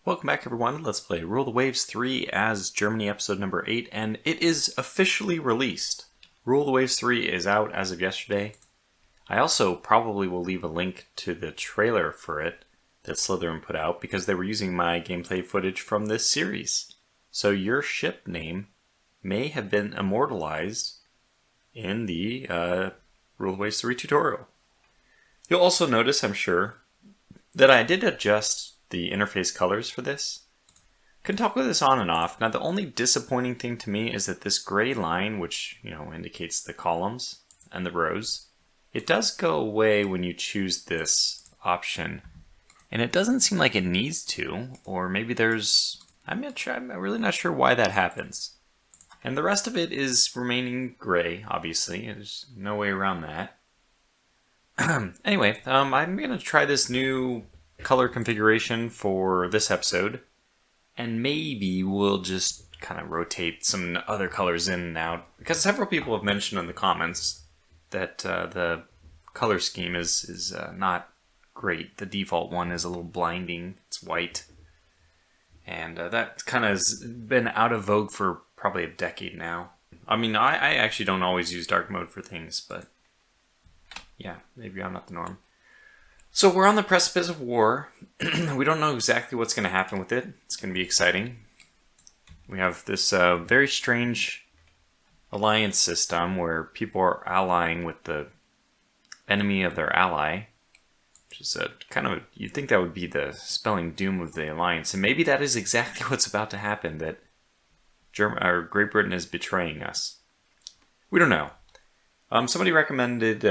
Welcome back everyone, let's play Rule the Waves 3 as Germany episode number 8, and it is officially released. Rule the Waves 3 is out as of yesterday. I also probably will leave a link to the trailer for it that Slitherine put out because they were using my gameplay footage from this series. So your ship name may have been immortalized in the Rule the Waves 3 tutorial. You'll also notice, I'm sure, that I did adjust the interface colors for this. Can talk with this on and off. Now the only disappointing thing to me is that this gray line, which indicates the columns and the rows, it does go away when you choose this option, and it doesn't seem like it needs to, or maybe I'm really not sure why that happens. And the rest of it is remaining gray, obviously. There's no way around that. Anyway, I'm going to try this new color configuration for this episode, and maybe we'll just kind of rotate some other colors in and out, because several people have mentioned in the comments that the color scheme is not great. The default one is a little blinding. It's white, and that kind of has been out of vogue for probably a decade now. I mean, I actually don't always use dark mode for things, but yeah, maybe I'm not the norm. So we're on the precipice of war. We don't know exactly what's going to happen with it. It's going to be exciting. We have this very strange alliance system where people are allying with the enemy of their ally, which is you'd think that would be the spelling doom of the alliance, and maybe that is exactly what's about to happen, that Great Britain is betraying us. We don't know. Somebody recommended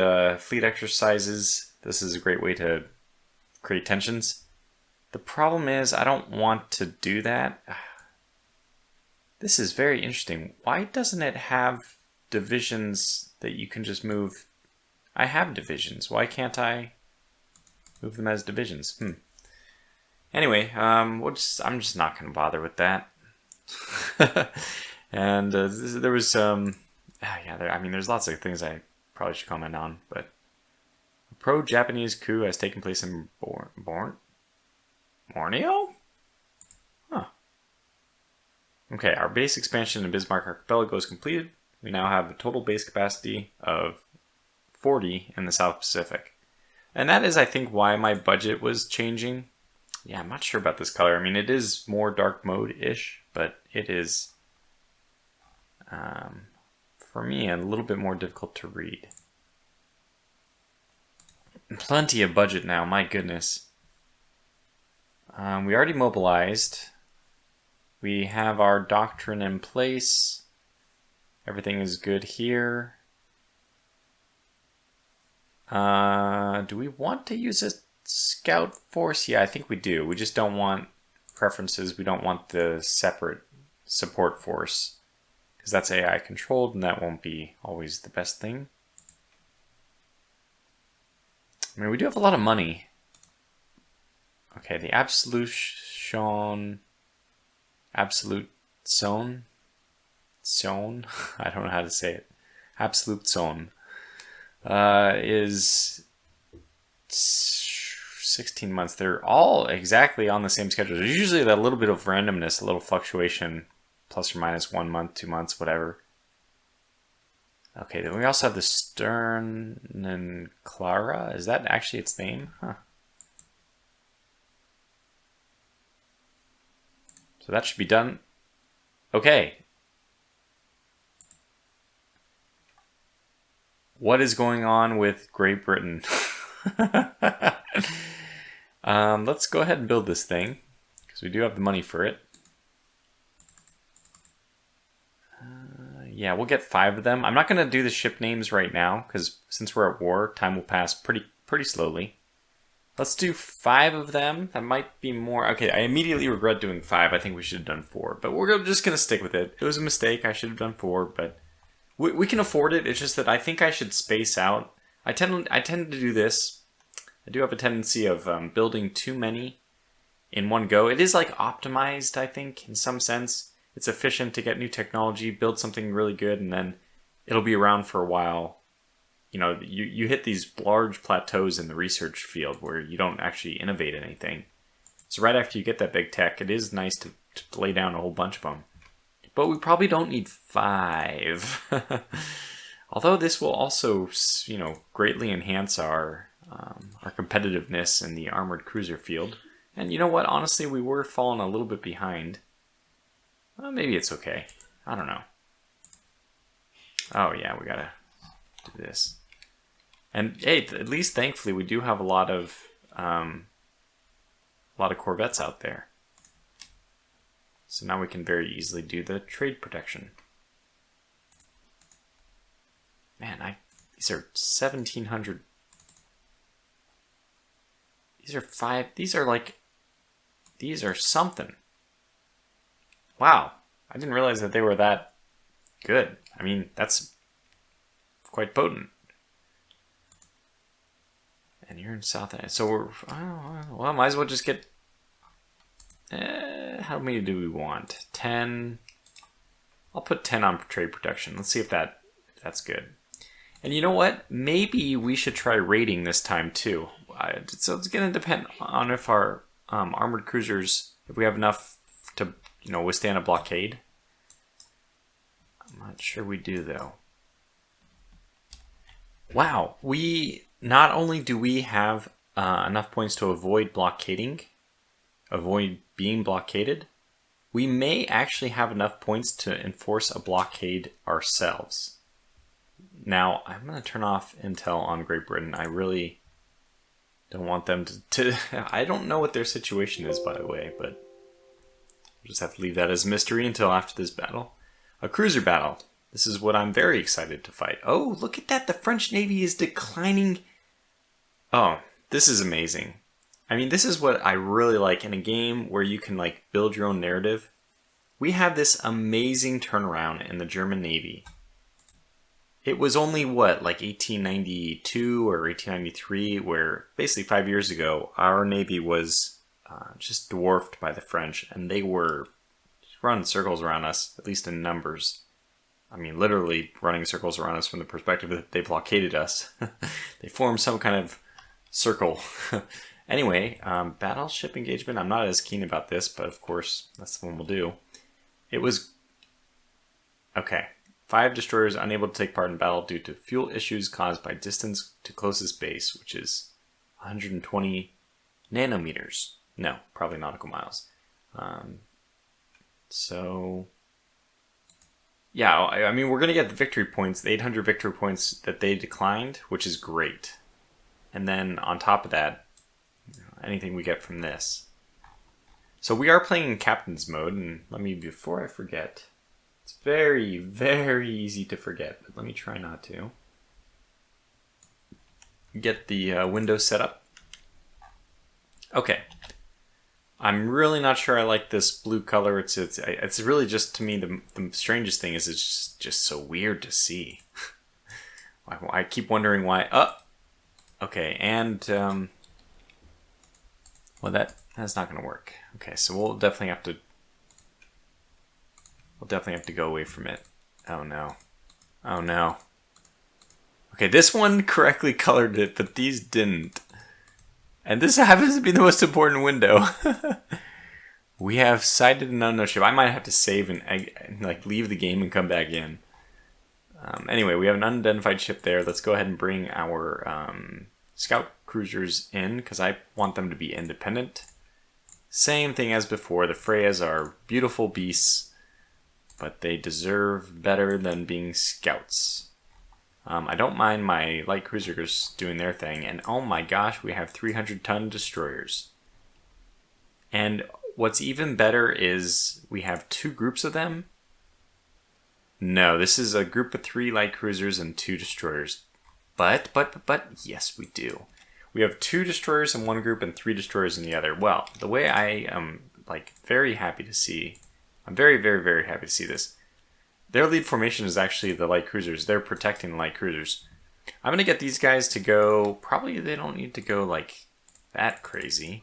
fleet exercises. This is a great way to create tensions. The problem is I don't want to do that. This is very interesting. Why doesn't it have divisions that you can just move? I have divisions. Why can't I move them as divisions? Anyway, I'm just not going to bother with that. And there was there's lots of things I probably should comment on, but a pro-Japanese coup has taken place in Borneo? Huh. Okay, our base expansion in Bismarck Archipelago is completed. We now have a total base capacity of 40 in the South Pacific. And that is, I think, why my budget was changing. Yeah, I'm not sure about this color. I mean, it is more dark mode-ish, but it is, for me, a little bit more difficult to read. Plenty of budget now, my goodness. We already mobilized. We have our doctrine in place. Everything is good here. Do we want to use a scout force? Yeah, I think we do. We just don't want preferences. We don't want the separate support force, because that's AI controlled, and that won't be always the best thing. I mean, we do have a lot of money. Okay, the absolute zone, I don't know how to say it. Absolute zone is 16 months. They're all exactly on the same schedule. There's usually that little bit of randomness, a little fluctuation, plus or minus 1 month, 2 months, whatever. Okay, then we also have the Stern and Clara. Is that actually its name? Huh. So that should be done. Okay. What is going on with Great Britain? Let's go ahead and build this thing, because we do have the money for it. Yeah, we'll get 5 of them. I'm not going to do the ship names right now, because since we're at war, time will pass pretty slowly. Let's do 5 of them. That might be more. Okay, I immediately regret doing 5. I think we should have done 4, but we're just going to stick with it. It was a mistake. I should have done 4, but we can afford it. It's just that I think I should space out. I tend to do this. I do have a tendency of building too many in one go. It is like optimized, I think, in some sense. It's efficient to get new technology, build something really good, and then it'll be around for a while. You hit these large plateaus in the research field where you don't actually innovate anything. So right after you get that big tech, it is nice to lay down a whole bunch of them. But we probably don't need 5. Although this will also, greatly enhance our competitiveness in the armored cruiser field. And you know what? Honestly, we were falling a little bit behind. Well, maybe it's okay. I don't know. Oh yeah, we gotta do this. And hey, at least thankfully we do have a lot of corvettes out there. So now we can very easily do the trade protection. Man, these are 1,700. These are 5. These are something. Wow, I didn't realize that they were that good. I mean, that's quite potent. And you're in South End. So we're, well, might as well just get, how many do we want? 10. I'll put 10 on trade protection. Let's see if that's good. And you know what? Maybe we should try raiding this time too. So it's going to depend on if our armored cruisers, if we have enough to, withstand a blockade. I'm not sure we do though. Wow, not only do we have enough points to avoid being blockaded, we may actually have enough points to enforce a blockade ourselves. Now, I'm going to turn off intel on Great Britain. I really don't want them to I don't know what their situation is, by the way, but we'll just have to leave that as a mystery until after this battle. A cruiser battle. This is what I'm very excited to fight. Oh, look at that. The French Navy is declining. Oh, this is amazing. I mean, this is what I really like in a game where you can build your own narrative. We have this amazing turnaround in the German Navy. It was only, 1892 or 1893, where basically 5 years ago, our Navy was just dwarfed by the French, and they were just running circles around us, at least in numbers. I mean, literally running circles around us from the perspective that they blockaded us. They formed some kind of circle. Anyway, battleship engagement. I'm not as keen about this, but of course, that's the one we'll do. It was... Okay. 5 destroyers unable to take part in battle due to fuel issues caused by distance to closest base, which is 120 nanometers. No, probably nautical miles. So... Yeah, I mean, we're going to get the victory points, the 800 victory points that they declined, which is great. And then on top of that, anything we get from this. So we are playing in captain's mode, and before I forget, it's very, very easy to forget, but let me try not to. Get the window set up. Okay. I'm really not sure I like this blue color. It's really just, to me, the strangest thing is it's just so weird to see. I keep wondering why. Oh, okay, and well, that's not going to work. Okay, so we'll definitely have to go away from it. Oh no, oh no. Okay, this one correctly colored it, but these didn't. And this happens to be the most important window. We have sighted an unknown ship. I might have to save and leave the game and come back in. Anyway, we have an unidentified ship there. Let's go ahead and bring our scout cruisers in, because I want them to be independent. Same thing as before. The Freyas are beautiful beasts, but they deserve better than being scouts. I don't mind my light cruisers doing their thing, and oh my gosh, we have 300-ton destroyers. And what's even better is we have 2 groups of them. No, this is a group of 3 light cruisers and 2 destroyers. But, yes, we do. We have 2 destroyers in one group and 3 destroyers in the other. Well, the way I am, very happy to see, I'm very, very, very happy to see this. Their lead formation is actually the light cruisers. They're protecting the light cruisers. I'm going to get these guys to go, probably they don't need to go that crazy.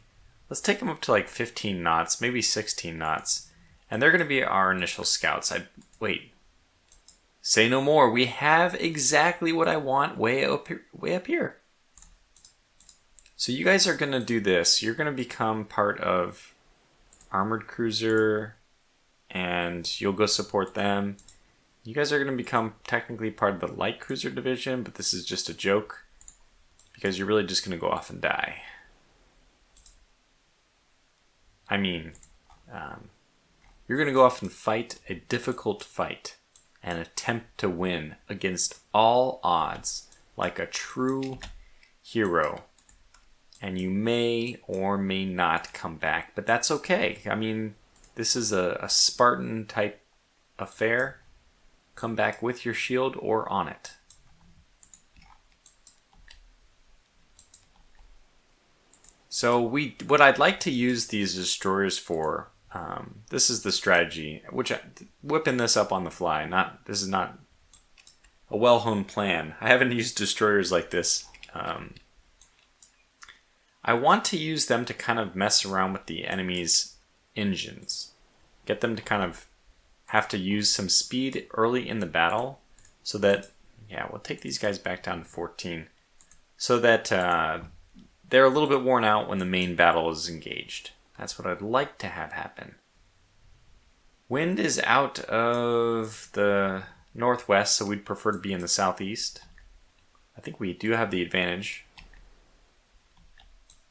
Let's take them up to 15 knots, maybe 16 knots. And they're going to be our initial scouts. Wait. Say no more. We have exactly what I want way up here. So you guys are going to do this. You're going to become part of Armored Cruiser, and you'll go support them. You guys are going to become technically part of the Light Cruiser Division, but this is just a joke, because you're really just going to go off and die. I mean, you're going to go off and fight a difficult fight and attempt to win against all odds like a true hero. And you may or may not come back, but that's okay. I mean, this is a Spartan type affair. Come back with your shield or on it. So what I'd like to use these destroyers for, this is the strategy, whipping this up on the fly. This is not a well-honed plan. I haven't used destroyers like this. I want to use them to kind of mess around with the enemy's engines. Get them to kind of have to use some speed early in the battle so that, yeah, we'll take these guys back down to 14 so that they're a little bit worn out when the main battle is engaged. That's what I'd like to have happen. Wind is out of the northwest, so we'd prefer to be in the southeast. I think we do have the advantage.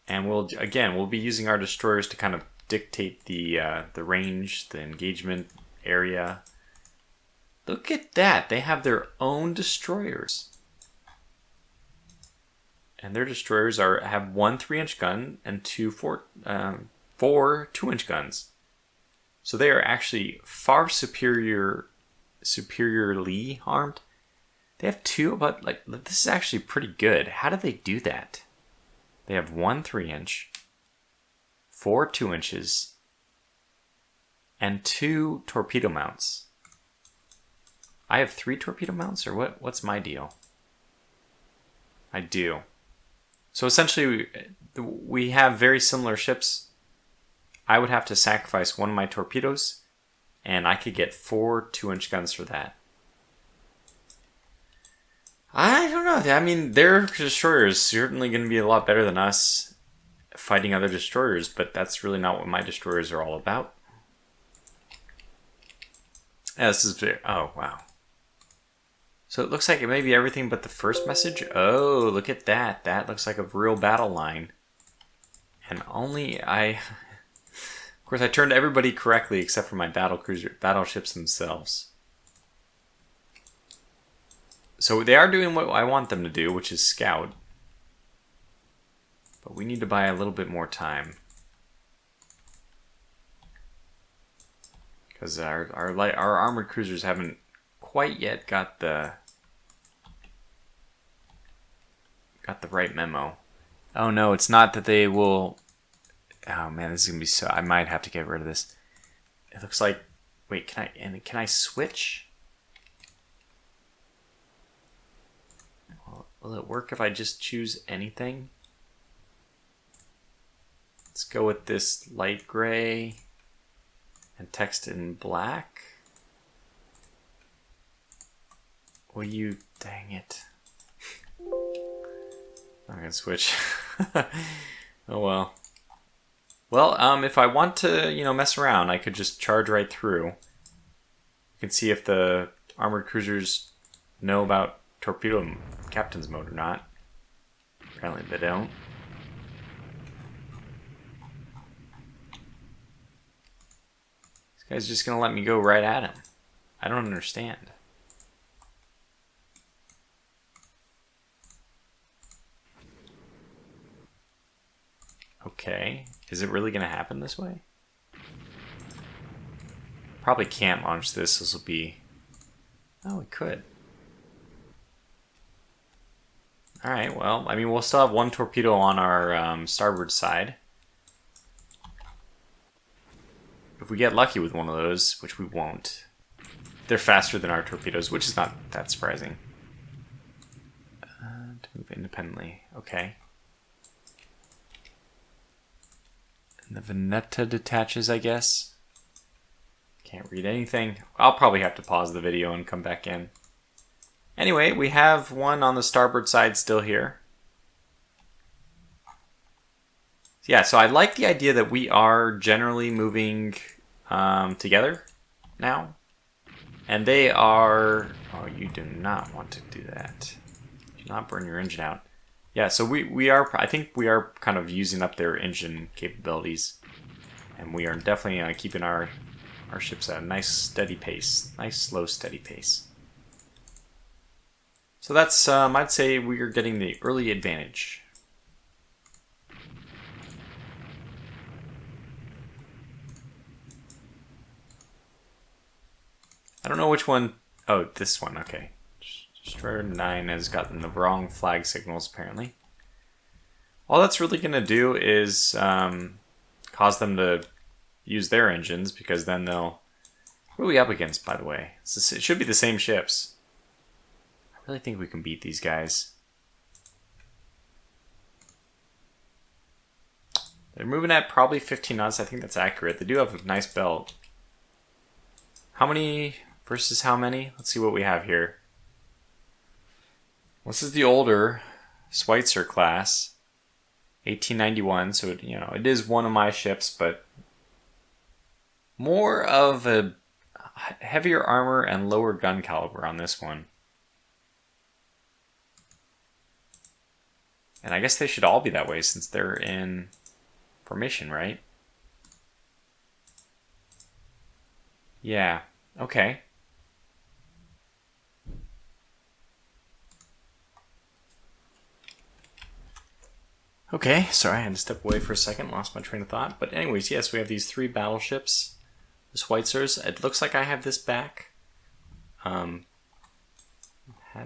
And we'll be using our destroyers to kind of dictate the range, the engagement area. Look at that. They have their own destroyers. And their destroyers have one 3-inch gun and four 2-inch guns. So they are actually far superiorly armed. They have two, but like this is actually pretty good. How do they do that? They have one 3-inch, 4 2-inches, and 2 torpedo mounts. I have 3 torpedo mounts, or what? What's my deal? I do. So essentially, we have very similar ships. I would have to sacrifice one of my torpedoes, and I could get 4 2-inch guns for that. I don't know. I mean, their destroyer is certainly going to be a lot better than us fighting other destroyers, but that's really not what my destroyers are all about. Yeah, this is very... Oh, wow. So it looks like it may be everything but the first message. Oh, look at that. That looks like a real battle line. And only I... Of course, I turned everybody correctly except for my battleships themselves. So they are doing what I want them to do, which is scout. But we need to buy a little bit more time. Because our armored cruisers haven't quite yet got the right memo. Oh no, it's not that they will... Oh man, this is gonna be so... I might have to get rid of this. It looks like... Wait, can I switch? Will it work if I just choose anything? Let's go with this light gray and text in black. Will you... Dang it. I'm gonna switch. Oh well. Well, if I want to, mess around, I could just charge right through. You can see if the armored cruisers know about torpedo captain's mode or not. Apparently they don't. This guy's just gonna let me go right at him. I don't understand. Okay, is it really gonna happen this way? Probably can't launch this. This will be... Oh, it could. Alright, well, I mean, we'll still have one torpedo on our starboard side. If we get lucky with one of those, which we won't, they're faster than our torpedoes, which is not that surprising. To move independently, okay. And the Veneta detaches, I guess. Can't read anything. I'll probably have to pause the video and come back in. Anyway, we have one on the starboard side still here. Yeah, so I like the idea that we are generally moving together now. And they are... Oh, you do not want to do that. Do not burn your engine out. Yeah, so we are... I think we are kind of using up their engine capabilities. And we are definitely keeping our ships at a nice steady pace. Nice, slow, steady pace. So that's... I'd say we are getting the early advantage. I don't know which one... Oh, this one, okay. Destroyer 9 has gotten the wrong flag signals, apparently. All that's really going to do is cause them to use their engines, because then they'll... What are we up against, by the way? It should be the same ships. I really think we can beat these guys. They're moving at probably 15 knots. I think that's accurate. They do have a nice belt. How many... versus how many? Let's see what we have here. This is the older Schweitzer class, 1891. So it is one of my ships, but more of a heavier armor and lower gun caliber on this one. And I guess they should all be that way since they're in formation, right? Yeah. Okay. Okay, sorry, I had to step away for a second, lost my train of thought. But anyways, yes, we have these 3 battleships, the Schweitzers. It looks like I have this back. Had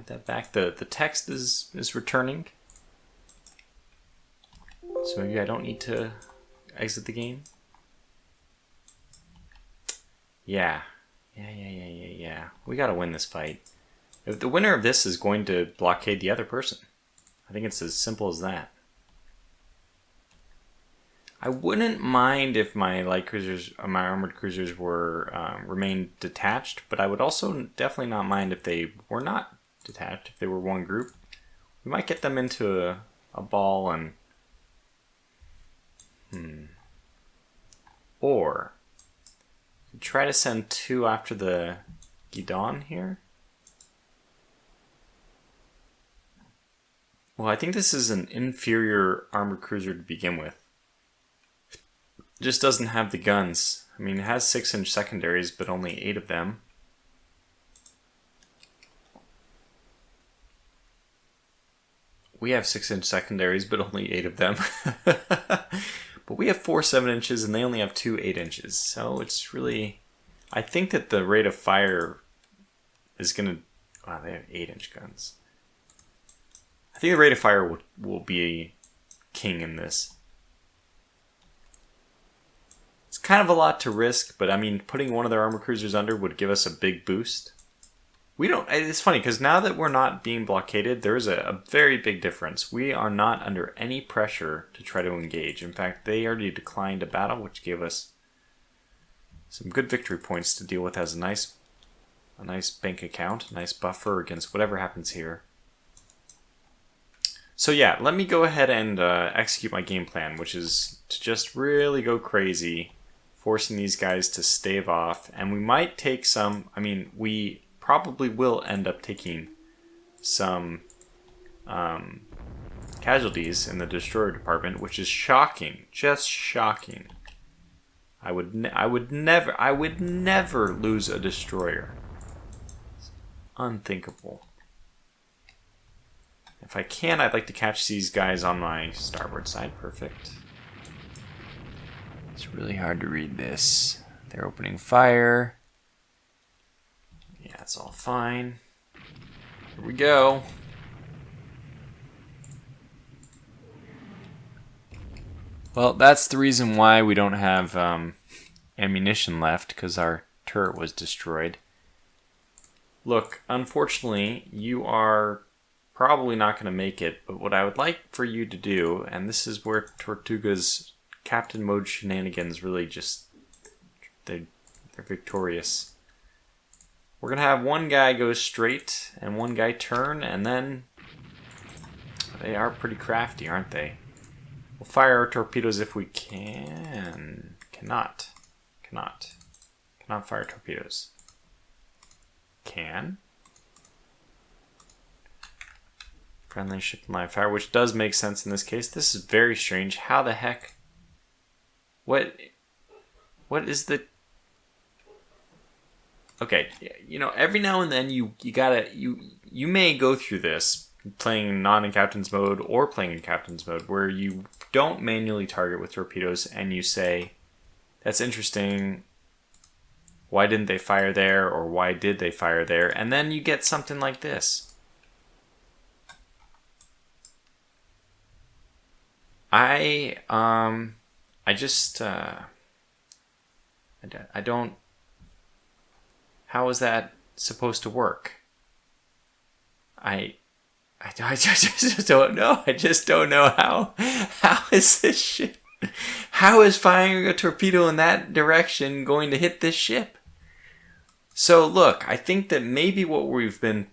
that back. The text is returning. So maybe I don't need to exit the game. Yeah. Yeah. We gotta win this fight. If the winner of this is going to blockade the other person. I think it's as simple as that. I wouldn't mind if my light cruisers, my armored cruisers were remained detached, but I would also definitely not mind if they were not detached, if they were one group. We might get them into a ball and... Or try to send 2 after the Guidon here. Well, I think this is an inferior armored cruiser to begin with. It just doesn't have the guns. I mean, it has 6-inch secondaries, but only 8 of them. We have 6-inch secondaries, but only 8 of them. But we have 4 7-inches, and they only have 2 8-inches. So it's really... I think that the rate of fire is going to... Wow, they have 8-inch guns. I think the rate of fire will be king in this. It's kind of a lot to risk, but I mean, putting one of their armor cruisers under would give us a big boost. We don't... It's funny, because now that we're not being blockaded, there's a very big difference. We are not under any pressure to try to engage. In fact, they already declined a battle, which gave us some good victory points to deal with as a nice bank account, a nice buffer against whatever happens here. So yeah, let me go ahead and execute my game plan, which is to just really go crazy, forcing these guys to stave off. And we might take some... I mean, we probably will end up taking some casualties in the destroyer department, which is shocking, just shocking. I would never lose a destroyer. It's unthinkable. If I can, I'd like to catch these guys on my starboard side. Perfect. It's really hard to read this. They're opening fire. Yeah, it's all fine. Here we go. Well, that's the reason why we don't have ammunition left, because our turret was destroyed. Look, unfortunately, you are probably not going to make it, but what I would like for you to do, and this is where Tortuga's captain mode shenanigans really just... They're victorious. We're going to have one guy go straight and one guy turn, and then they are pretty crafty, aren't they? We'll fire our torpedoes if we can. Cannot fire torpedoes. Can. Friendly ship line fire, which does make sense in this case. This is very strange. How the heck? What is the... Okay, you know, every now and then you may go through this playing non in captain's mode or playing in captain's mode where you don't manually target with torpedoes and you say, that's interesting. Why didn't they fire there, or why did they fire there? And then you get something like this. I don't. How is that supposed to work? I just don't know. I just don't know how. How is this ship? How is firing a torpedo in that direction going to hit this ship? So look, I think that maybe what we've been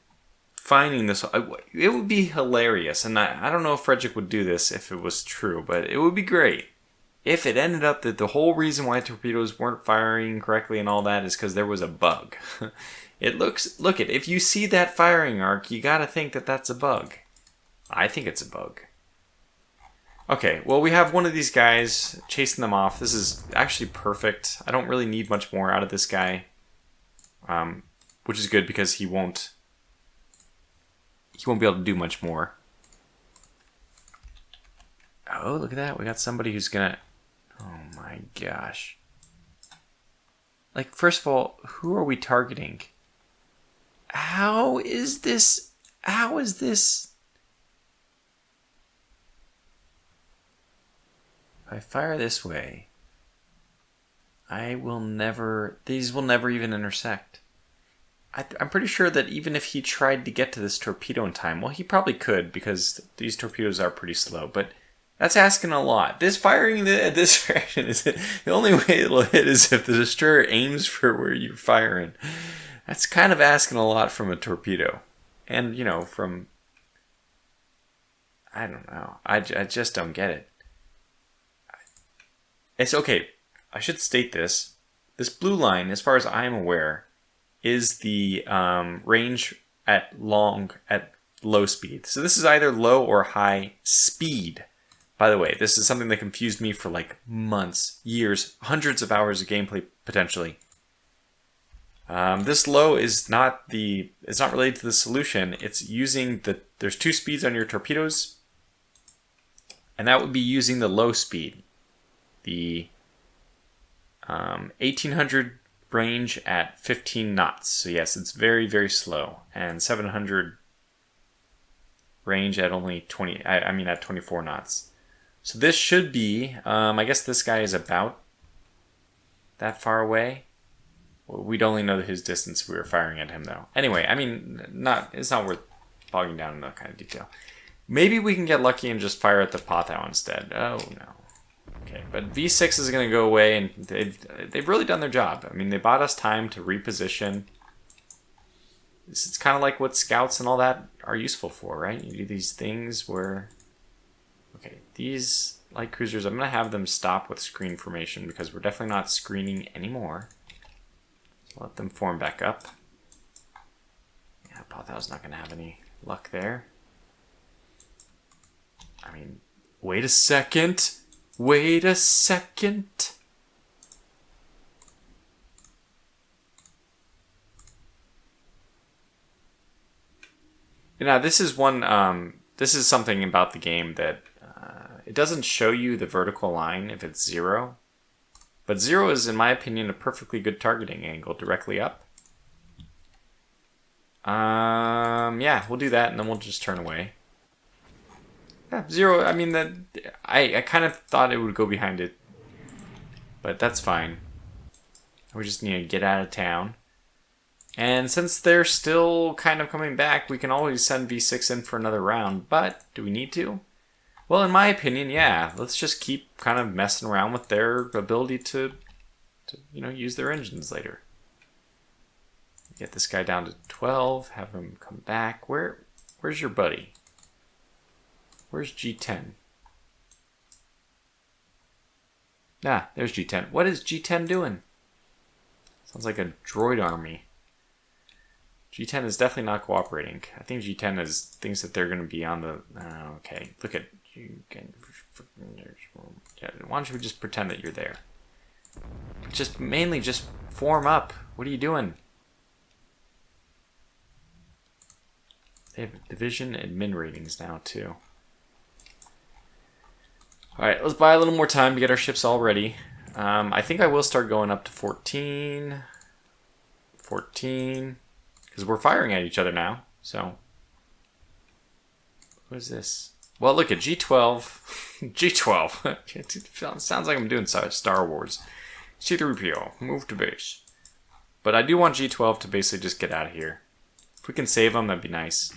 finding this, it would be hilarious, and I don't know if Frederick would do this if it was true, but it would be great if it ended up that the whole reason why torpedoes weren't firing correctly and all that is because there was a bug. If you see that firing arc, you gotta think that that's a bug. I think it's a bug. Okay, well, we have one of these guys chasing them off. This is actually perfect. I don't really need much more out of this guy, which is good because he won't be able to do much more. Oh, look at that. We got somebody who's gonna... Oh my gosh. Like, first of all, who are we targeting? How is this? How is this? If I fire this way, these will never even intersect. I'm pretty sure that even if he tried to get to this torpedo in time, well, he probably could because these torpedoes are pretty slow, but that's asking a lot. This firing this direction is the only way it'll hit is if the destroyer aims for where you're firing. That's kind of asking a lot from a torpedo. And, you know, from... I don't know. I just don't get it. It's okay. I should state this. This blue line, as far as I'm aware, is the range at low speed. So this is either low or high speed. By the way, this is something that confused me for like months, years, hundreds of hours of gameplay potentially. This low is not related to the solution. It's using there's two speeds on your torpedoes, and that would be using the low speed, the 1800 range at 15 knots. So yes, it's very, very slow, and 700 range at only 20. I mean at 24 knots. So this should be. I guess this guy is about that far away. We'd only know his distance if we were firing at him, though. Anyway, I mean, it's not worth bogging down in that kind of detail. Maybe we can get lucky and just fire at the Pothau instead. Oh, no. Okay, but V6 is going to go away, and they've really done their job. I mean, they bought us time to reposition. It's kind of like what scouts and all that are useful for, right? You do these things where... Okay, these light cruisers, I'm going to have them stop with screen formation because we're definitely not screening anymore. Let them form back up. Yeah, Pothau's not going to have any luck there. I mean, wait a second. Wait a second. Now, this is one. This is something about the game that it doesn't show you the vertical line if it's 0. But 0 is, in my opinion, a perfectly good targeting angle directly up. Yeah, we'll do that, and then we'll just turn away. Yeah, 0, I mean, I kind of thought it would go behind it. But that's fine. We just need to get out of town. And since they're still kind of coming back, we can always send V6 in for another round. But, do we need to? Well, in my opinion, yeah. Let's just keep kind of messing around with their ability to use their engines later. Get this guy down to 12, have him come back. Where's your buddy? Where's G10? Ah, there's G10. What is G10 doing? Sounds like a droid army. G10 is definitely not cooperating. I think G10 thinks that they're going to be on the... okay, look at... Why don't you just pretend that you're there? Mainly just form up. What are you doing? They have division admin ratings now, too. Alright, let's buy a little more time to get our ships all ready. I think I will start going up to 14. 14. Because we're firing at each other now, so... What is this? Well, look at G12. G12. It sounds like I'm doing Star Wars. C-3PO, move to base. But I do want G12 to basically just get out of here. If we can save them, that'd be nice.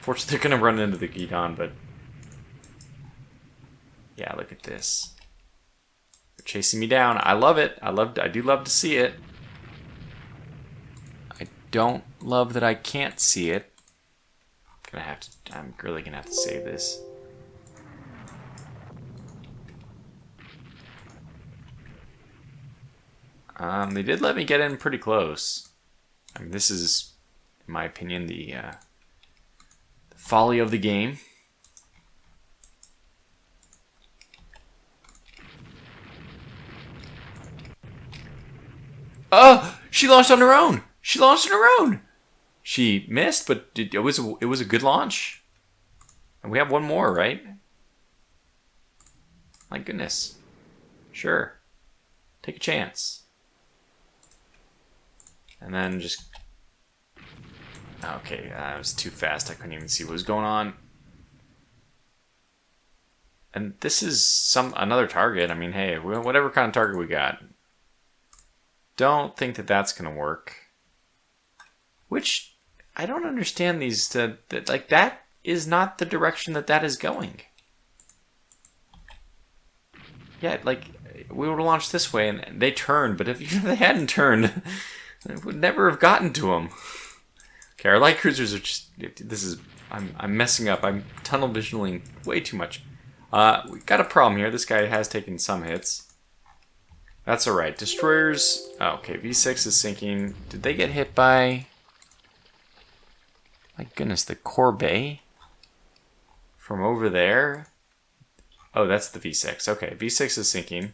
Fortunately, they're going to run into the Gidon, but... Yeah, look at this. They're chasing me down. I love it. I do love to see it. I don't love that I can't see it. I'm really gonna have to save this. They did let me get in pretty close. I mean, this is, in my opinion, the folly of the game. Oh, she launched on her own. She launched on her own. She missed, but it was a good launch. And we have one more, right? My goodness. Sure. Take a chance. And then just... Okay, that was too fast. I couldn't even see what was going on. And this is another target. I mean, hey, whatever kind of target we got. Don't think that that's going to work. Which, I don't understand these, like, that is not the direction that is going. Yeah, like, we would have launched this way, and they turned, but if they hadn't turned, it would never have gotten to them. Okay, our light cruisers are just, I'm messing up. I'm tunnel visioning way too much. We got a problem here. This guy has taken some hits. That's alright. Destroyers, okay, V6 is sinking. Did they get hit by... My goodness, the Corbeil from over there. Oh, that's the V6. Okay, V6 is sinking.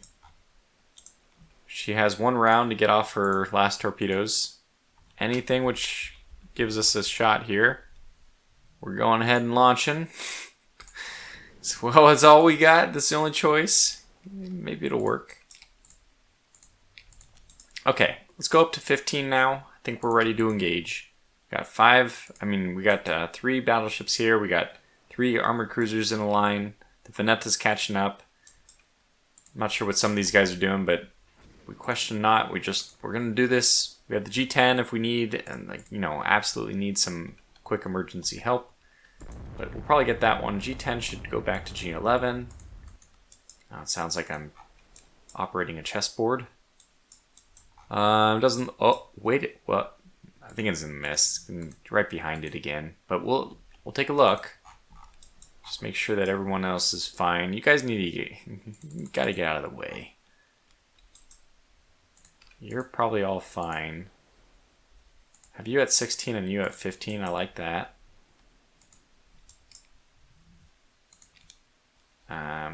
She has one round to get off her last torpedoes. Anything which gives us a shot here. We're going ahead and launching. Well, that's all we got. That's the only choice. Maybe it'll work. Okay, let's go up to 15 now. I think we're ready to engage. Got 3 battleships here. We got 3 armored cruisers in a line. The Venetta's catching up. I'm not sure what some of these guys are doing, but we question not. We're gonna do this. We have the G10 if we need, and absolutely need some quick emergency help. But we'll probably get that one. G10 should go back to G11. It sounds like I'm operating a chessboard. Doesn't. Oh, wait. What? I think it's in the mist. Right behind it again. But we'll take a look. Just make sure that everyone else is fine. You guys you gotta get out of the way. You're probably all fine. Have you at 16 and you at 15? I like that.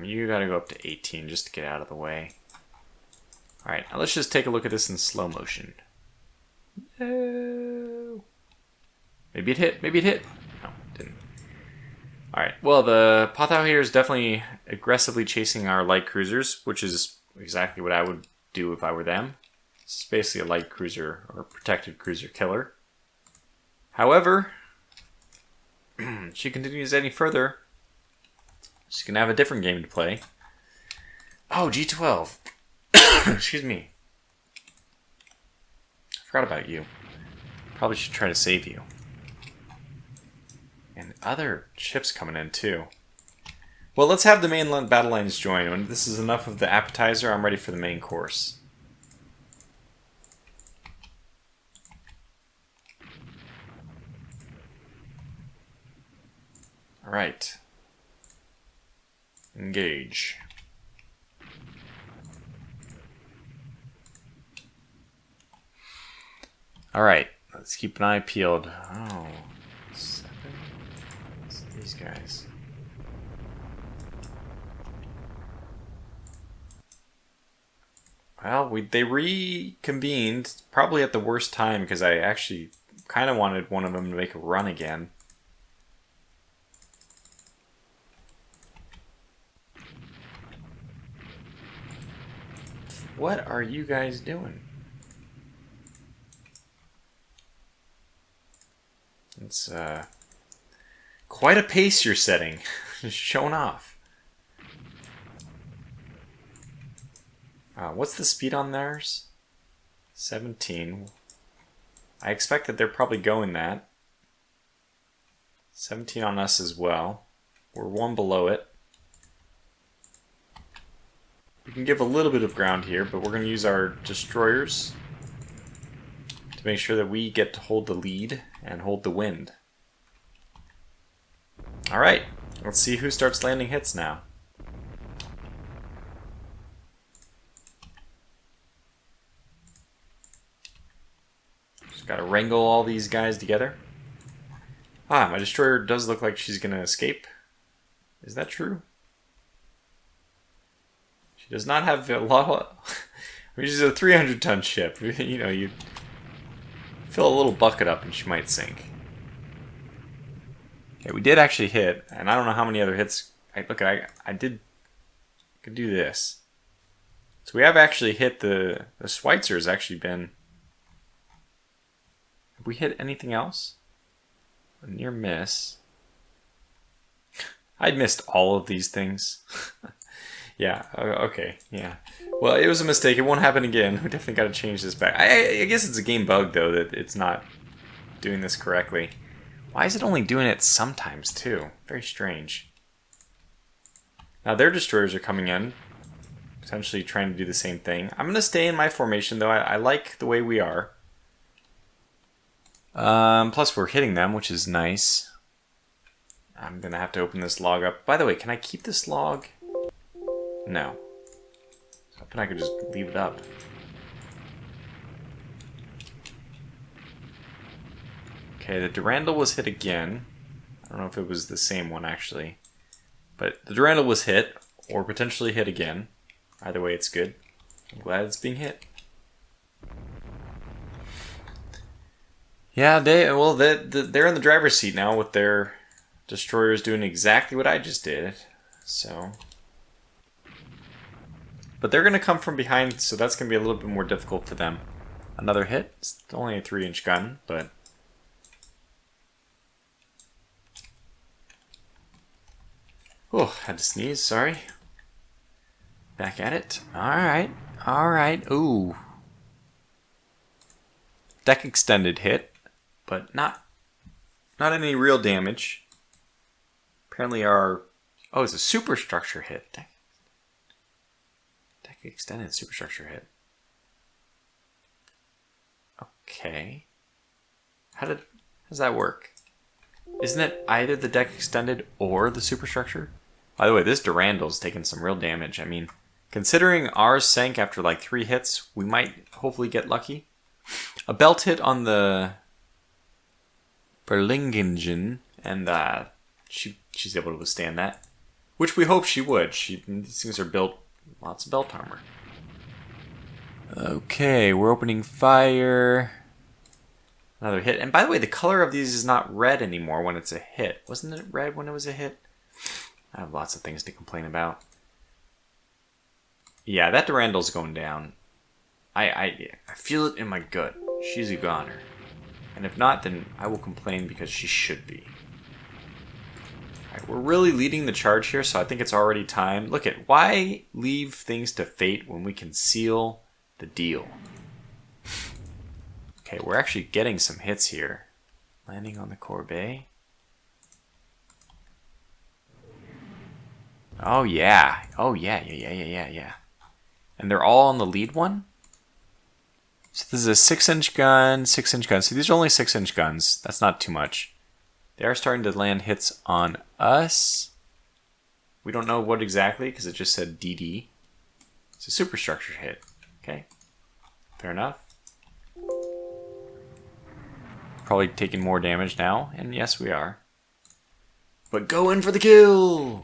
You gotta go up to 18 just to get out of the way. Alright, now let's just take a look at this in slow motion. No. Maybe it hit. Maybe it hit. No, it didn't. Alright, well, the Pothao here is definitely aggressively chasing our light cruisers, which is exactly what I would do if I were them. This is basically a light cruiser or protected cruiser killer. However, if she continues any further, she's going to have a different game to play. Oh, G12. Excuse me. I forgot about you. Probably should try to save you. And other ships coming in too. Well, let's have the main battle lines join. When this is enough of the appetizer, I'm ready for the main course. Alright. Alright, let's keep an eye peeled. Oh, 7. What's these guys? Well, they reconvened, probably at the worst time, because I actually kind of wanted one of them to make a run again. What are you guys doing? It's quite a pace you're setting. Just showing off. What's the speed on theirs? 17. I expect that they're probably going that. 17 on us as well. We're 1 below it. We can give a little bit of ground here, but we're going to use our destroyers to make sure that we get to hold the lead and hold the wind. Alright, let's see who starts landing hits now. Just gotta wrangle all these guys together. My destroyer does look like she's gonna escape. Is that true? She does not have a lot of... I mean, she's a 300-ton ship. You know, you fill a little bucket up and she might sink. Okay, we did actually hit, and I don't know how many other hits... I could do this. So we have actually hit the Schweitzer has actually been... Have we hit anything else? A near miss. I'd missed all of these things. Yeah, okay, yeah. Well, it was a mistake. It won't happen again. We definitely got to change this back. I guess it's a game bug, though, that it's not doing this correctly. Why is it only doing it sometimes, too? Very strange. Now, their destroyers are coming in, potentially trying to do the same thing. I'm going to stay in my formation, though. I like the way we are. Plus, we're hitting them, which is nice. I'm going to have to open this log up. By the way, can I keep this log? No. I hoping I could just leave it up. Okay, the Durandal was hit again. I don't know if it was the same one, actually. But the Durandal was hit, or potentially hit again. Either way, it's good. I'm glad it's being hit. Yeah, they're in the driver's seat now with their destroyers doing exactly what I just did. So... But they're going to come from behind, so that's going to be a little bit more difficult for them. Another hit. It's only a 3-inch gun, but... Oh, had to sneeze, sorry. Back at it. Alright, alright. Ooh. Deck extended hit, but not any real damage. Apparently our... Oh, it's a superstructure hit. Deck extended superstructure hit. Okay. How does that work? Isn't it either the deck extended or the superstructure? By the way, this Durandal's taken some real damage. I mean, considering ours sank after like 3 hits, we might hopefully get lucky. A belt hit on the Berlingingen, and she's able to withstand that. Which we hope she would. These things are built lots of belt armor. Okay, we're opening fire. Another hit. And by the way, the color of these is not red anymore when it's a hit. Wasn't it red when it was a hit? I have lots of things to complain about. Yeah, that Durandal's going down. I feel it in my gut. She's a goner. And if not, then I will complain because she should be. Alright, we're really leading the charge here, so I think it's already time. Look at, why leave things to fate when we can seal the deal? Okay, we're actually getting some hits here. Landing on the Corbeil. Oh yeah. Oh yeah. And they're all on the lead one? So this is a 6-inch gun, 6-inch gun. So these are only 6-inch guns. That's not too much. They are starting to land hits on us. We don't know what exactly because it just said DD. It's a superstructure hit. Okay. Fair enough. probably taking more damage now, and yes, we are. But go in for the kill!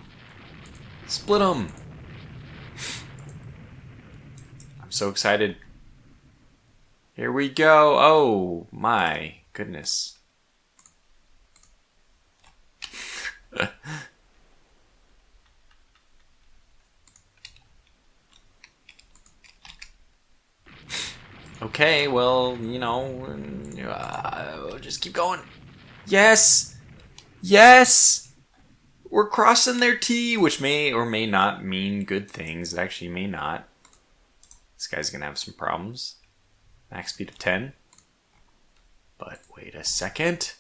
Split them! I'm so excited. Here we go! Oh my goodness. Okay, well, you know, just keep going. Yes! Yes! We're crossing their T, which may or may not mean good things. It actually may not. This guy's gonna have some problems. Max speed of 10. But wait a second.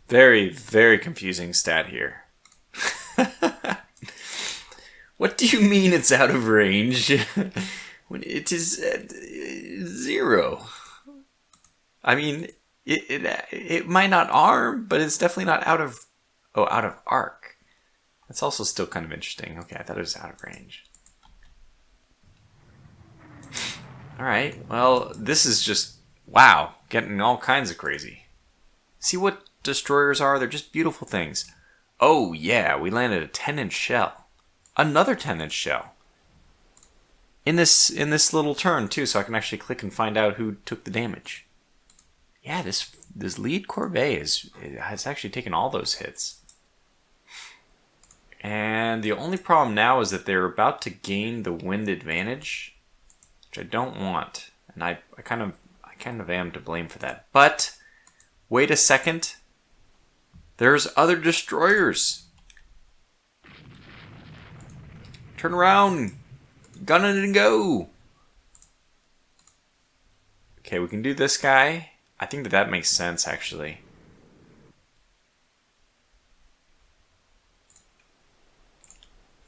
Very, very confusing stat here. What do you mean it's out of range? When it is at 0. I mean, it might not arm, but it's definitely not out of arc. That's also still kind of interesting. Okay, I thought it was out of range. Alright, well, this is just, wow, getting all kinds of crazy. See what destroyers are? They're just beautiful things. Oh yeah, we landed a 10-inch shell. Another 10-inch shell. In this little turn too, so I can actually click and find out who took the damage. Yeah, this lead corvette has actually taken all those hits. And the only problem now is that they're about to gain the wind advantage, which I don't want. And I kind of am to blame for that. But wait a second. There's other destroyers. Turn around. Gun it and go. Okay, we can do this guy. I think that makes sense, actually.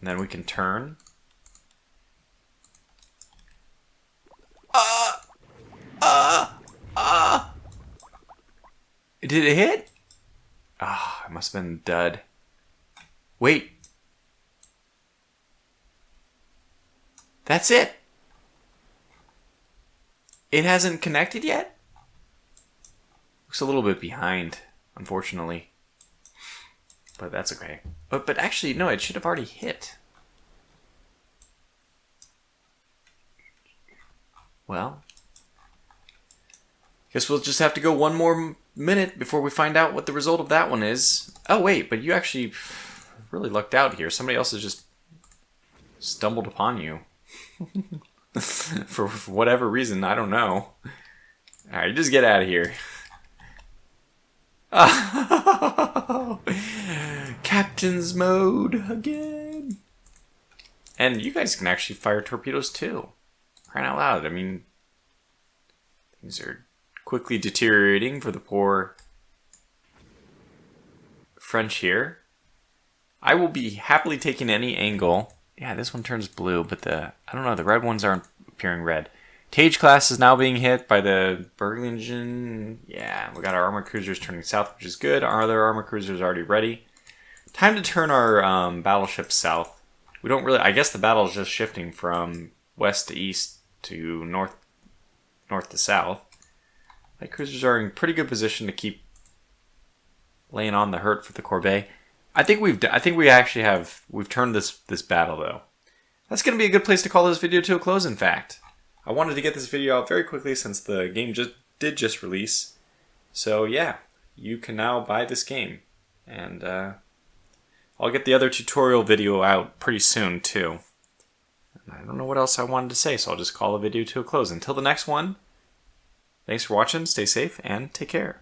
And then we can turn. Did it hit? Ah, it must have been dud. Wait. That's it. It hasn't connected yet? Looks a little bit behind, unfortunately. But that's okay. But actually, no, it should have already hit. Well, guess we'll just have to go one more minute before we find out what the result of that one is. Oh wait, but you actually really lucked out here. Somebody else has just stumbled upon you. For whatever reason, I don't know. Alright, just get out of here. Oh, Captain's mode again. And you guys can actually fire torpedoes too. Crying out loud. I mean, things are quickly deteriorating for the poor French here. I will be happily taking any angle. Yeah, this one turns blue, but I don't know, the red ones aren't appearing red. Tage class is now being hit by the Berlingen. Yeah, we got our armor cruisers turning south, which is good. Our other armor cruisers are already ready. Time to turn our battleships south. We don't really, I guess the battle is just shifting from west to east to north to south. Light cruisers are in pretty good position to keep laying on the hurt for the corvette. I think we've turned this battle though. That's going to be a good place to call this video to a close, in fact. I wanted to get this video out very quickly since the game did just release. So yeah, you can now buy this game. And I'll get the other tutorial video out pretty soon too. And I don't know what else I wanted to say, so I'll just call the video to a close. Until the next one, thanks for watching, stay safe, and take care.